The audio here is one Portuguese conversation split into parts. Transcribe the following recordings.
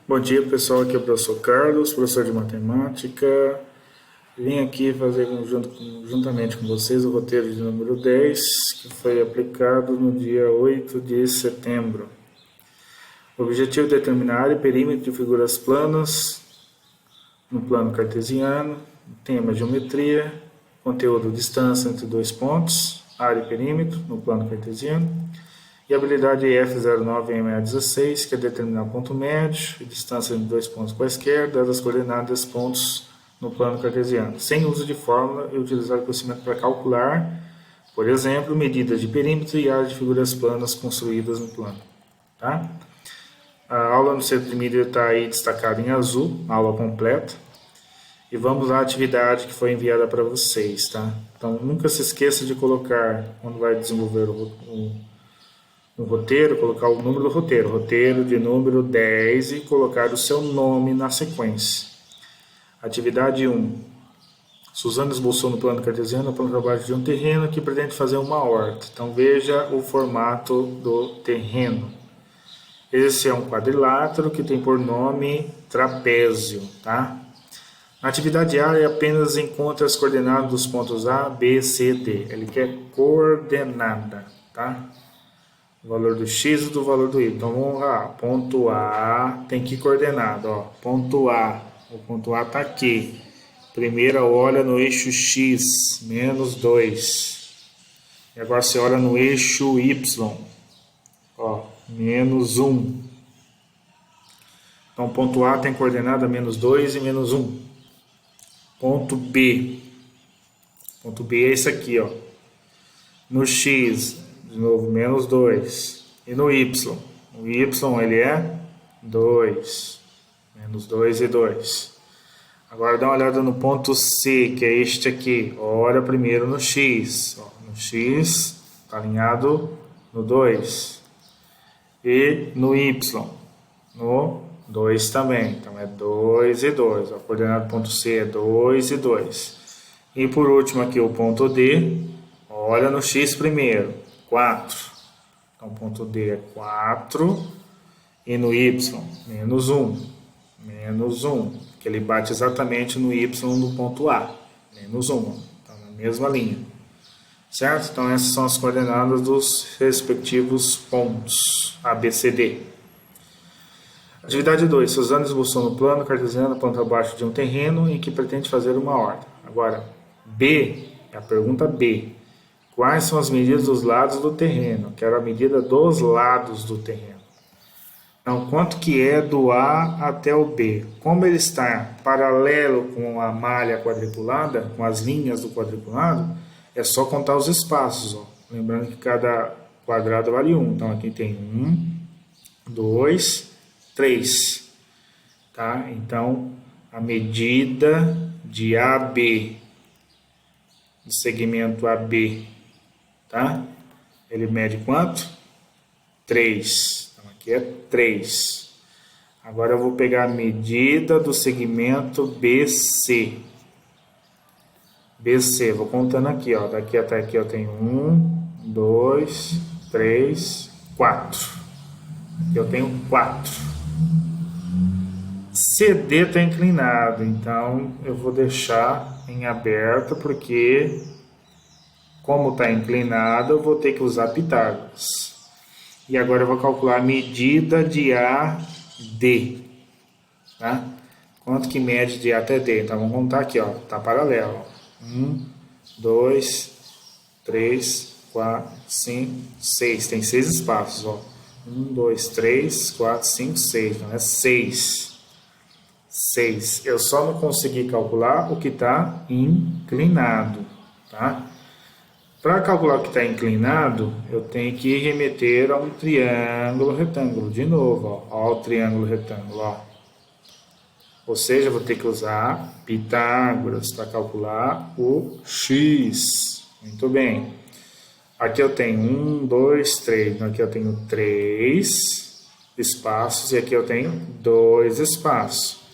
Bom dia pessoal, aqui é o professor Carlos, professor de matemática. Vim aqui fazer juntamente com vocês o roteiro de número 10, que foi aplicado no dia 8 de setembro. O objetivo é determinar área e perímetro de figuras planas no plano cartesiano, tema geometria, conteúdo distância entre dois pontos, área e perímetro no plano cartesiano. E a habilidade F09MA16, que é determinar ponto médio e distância entre dois pontos quaisquer, dadas as coordenadas pontos no plano cartesiano, sem uso de fórmula e utilizar o conhecimento para calcular, por exemplo, medidas de perímetro e área de figuras planas construídas no plano. Tá? A aula no centro de mídia está aí destacada em azul, a aula completa. E vamos à atividade que foi enviada para vocês. Tá? Então, nunca se esqueça de colocar, quando vai desenvolver o roteiro, colocar o número do roteiro de número 10 e colocar o seu nome na sequência. Atividade 1. Suzana esboçou no plano cartesiano a planta abaixo de um terreno que pretende fazer uma horta. Então veja o formato do terreno. Esse é um quadrilátero que tem por nome trapézio. Tá? Na atividade A, ele apenas encontra as coordenadas dos pontos A, B, C, D. Ele quer coordenada. Tá? O valor do x e do valor do y. Então vamos lá, ponto A tem que coordenada, ó. Ponto A, o ponto A está aqui. Primeiro olha no eixo x, menos 2. E agora você olha no eixo y, ó, menos 1. Então ponto A tem coordenada menos 2 e menos 1. Ponto B é esse aqui, ó. No x, de novo, menos 2. E no y? O y ele é 2. Menos 2 e 2. Agora dá uma olhada no ponto C, que é este aqui. Olha primeiro no x. Ó, no x está alinhado no 2. E no y? No 2 também. Então é 2 e 2. A coordenada do ponto C é 2 e 2. E por último aqui o ponto D. Olha no x primeiro. 4. Então, ponto D é 4. E no Y, menos 1. Menos 1. Que ele bate exatamente no Y do ponto A. Menos 1. Está na mesma linha. Certo? Então, essas são as coordenadas dos respectivos pontos A, B, C, D. Atividade 2. Suzana esboçou no plano cartesiano a planta abaixo de um terreno em que pretende fazer uma horta. Agora, B, é a pergunta B. Quais são as medidas dos lados do terreno? Quero a medida dos lados do terreno. Então, quanto que é do A até o B? Como ele está paralelo com a malha quadriculada, com as linhas do quadriculado, é só contar os espaços. Ó. Lembrando que cada quadrado vale 1. Então, aqui tem 1, 2, 3. Tá? Então, a medida de AB, do segmento AB, tá? Ele mede quanto? 3. Então aqui é 3. Agora eu vou pegar a medida do segmento BC. BC, vou contando aqui, ó. Daqui até aqui eu tenho 1, 2, 3, 4. Aqui eu tenho 4. CD está inclinado, então eu vou deixar em aberto porque, como está inclinado, eu vou ter que usar Pitágoras. E agora eu vou calcular a medida de AD. Tá? Quanto que mede de A até D? Então vamos contar aqui, ó. Está paralelo. 1, 2, 3, 4, 5, 6. Tem 6 espaços, ó. 1, 2, 3, 4, 5, 6. Então é 6. 6. Eu só não consegui calcular o que está inclinado. Tá? Para calcular o que está inclinado, eu tenho que remeter a um triângulo retângulo. De novo, ó, o triângulo retângulo. Ó. Ou seja, eu vou ter que usar Pitágoras para calcular o x. Muito bem. Aqui eu tenho 1, 2, 3. Então, aqui eu tenho 3 espaços e aqui eu tenho 2 espaços.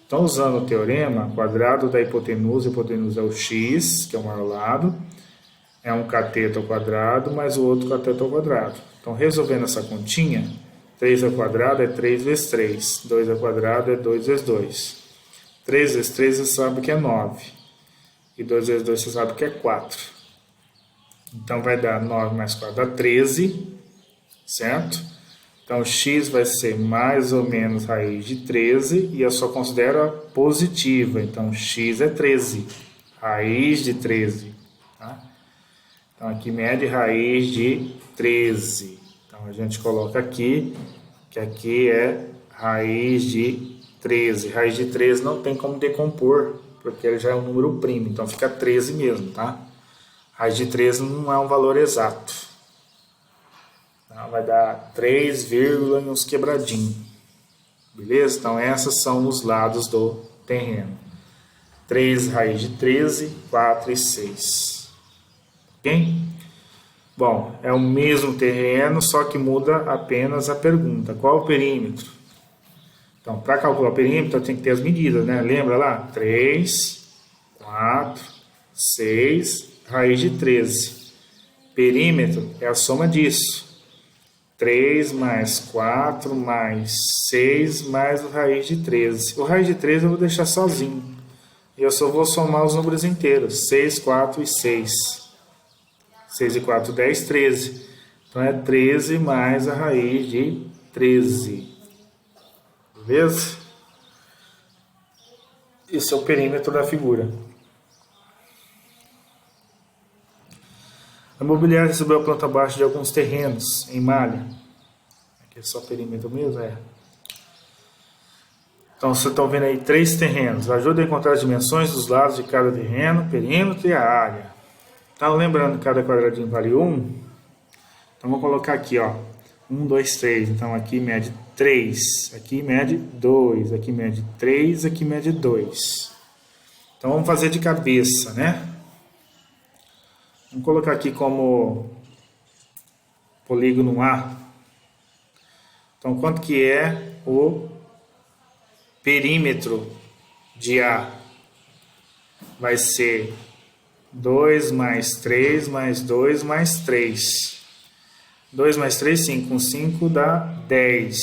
Então, usando o teorema, quadrado da hipotenusa é o x, que é o maior lado, é um cateto ao quadrado, mais o outro cateto ao quadrado. Então, resolvendo essa continha, 3 ao quadrado é 3 vezes 3. 2 ao quadrado é 2 vezes 2. 3 vezes 3 você sabe que é 9. E 2 vezes 2 você sabe que é 4. Então vai dar 9 mais 4 dá 13, certo? Então x vai ser mais ou menos raiz de 13 e eu só considero a positiva. Então x é 13, raiz de 13. Tá? Então aqui mede raiz de 13. Então a gente coloca aqui que aqui é raiz de 13. Raiz de 13 não tem como decompor, porque ele já é um número primo, então fica 13 mesmo, tá? Raiz de 13 não é um valor exato. Tá? Vai dar 3, e uns quebradinhos. Beleza? Então esses são os lados do terreno. 3 raiz de 13, 4 e 6. Ok? Bom, é o mesmo terreno, só que muda apenas a pergunta. Qual o perímetro? Então, para calcular o perímetro, eu tenho que ter as medidas, né? Lembra lá? 3, 4, 6, raiz de 13. Perímetro é a soma disso. 3 mais 4 mais 6 mais o raiz de 13. O raiz de 13 eu vou deixar sozinho. E eu só vou somar os números inteiros. 6, 4 e 6. 6 e 4, 10, 13. Então é 13 mais a raiz de 13. Beleza? Esse é o perímetro da figura. A imobiliária recebeu a planta baixa de alguns terrenos em malha. Aqui é só perímetro mesmo, é. Então vocês estão vendo aí 3 terrenos. Ajuda a encontrar as dimensões dos lados de cada terreno, perímetro e a área. Então lembrando que cada quadradinho vale 1. Então vou colocar aqui, ó. 1, 2, 3. Então aqui mede 3. Aqui mede 2. Aqui mede 3. Aqui mede 2. Então vamos fazer de cabeça, né? Vamos colocar aqui como polígono A. Então quanto que é o perímetro de A? Vai ser 2 mais 3 mais 2 mais 3. 2 mais 3, 5. Com 5 dá 10.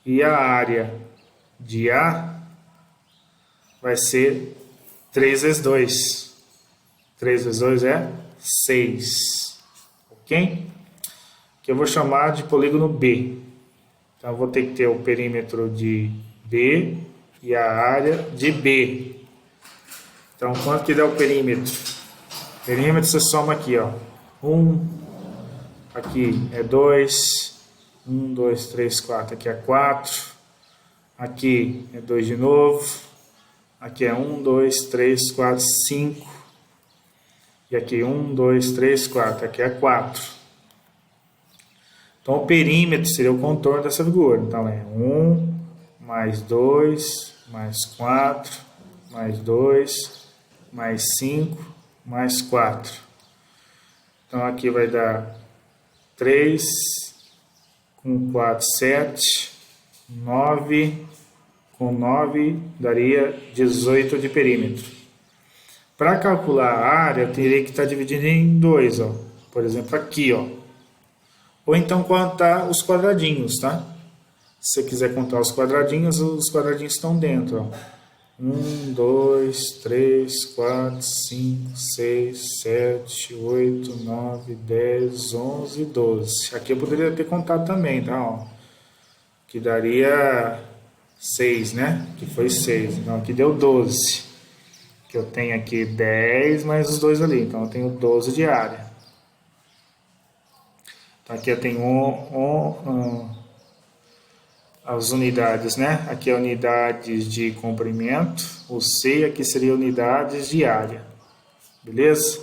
E a área de A vai ser 3 vezes 2. 3 vezes 2 é 6. Ok? Que eu vou chamar de polígono B. Então eu vou ter que ter o perímetro de B e a área de B. Então quanto que dá o perímetro? Perímetro você soma aqui, ó. 1, aqui é 2, 1, 2, 3, 4, aqui é 4, aqui é 2 de novo, aqui é 1, 2, 3, 4, 5, e aqui 1, 2, 3, 4, aqui é 4. Então o perímetro seria o contorno dessa figura. Então é 1 mais 2 mais 4 mais 2 mais 5 mais 4. Então aqui vai dar 3 com 4, 7, 9, com 9 daria 18 de perímetro. Para calcular a área, eu teria que estar dividindo em 2, ó. Por exemplo, aqui, ó. Ou então contar os quadradinhos, tá? Se você quiser contar os quadradinhos estão dentro, ó. 1, 2, 3, 4, 5, 6, 7, 8, 9, 10, 11, 12. Aqui eu poderia ter contado também, tá? Ó, que daria 6, né? Que foi 6. Então aqui deu 12. Que eu tenho aqui 10 mais os dois ali. Então eu tenho 12 de área. Então aqui eu tenho as unidades, né? Aqui é unidades de comprimento, o C aqui seria unidades de área, beleza?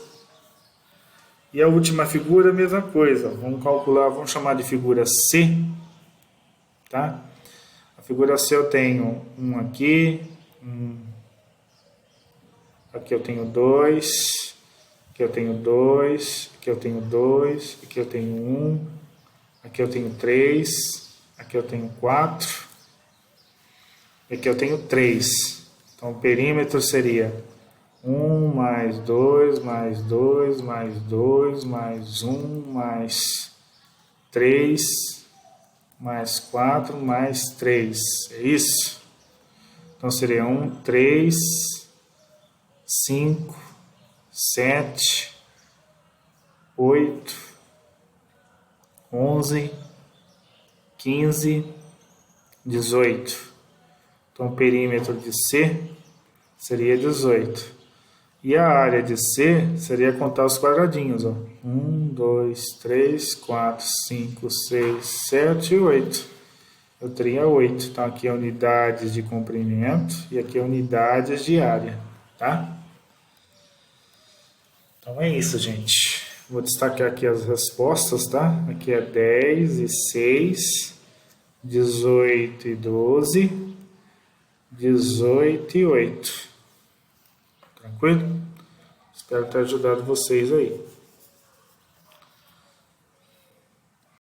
E a última figura, a mesma coisa, vamos calcular, vamos chamar de figura C, tá? A figura C eu tenho um aqui, aqui eu tenho 2, aqui eu tenho 2, aqui eu tenho 2, aqui eu tenho 1, aqui eu tenho 3, aqui eu tenho 4, e aqui eu tenho 3. Então o perímetro seria 1 mais 2 mais 2 mais 2 mais 1 mais 3 mais 4, mais 3. É isso? Então, seria 1, 3, 5, 7, 8, 11, 15, 18. Então, o perímetro de C seria 18. E a área de C seria contar os quadradinhos. 1, 2, 3, 4, 5, 6, 7 e 8. Eu teria 8. Então, aqui é unidades de comprimento e aqui é unidades de área. Tá? Então, é isso, gente. Vou destacar aqui as respostas, tá? Aqui é 10 e 6, 18 e 12, 18 e 8. Tranquilo? Espero ter ajudado vocês aí.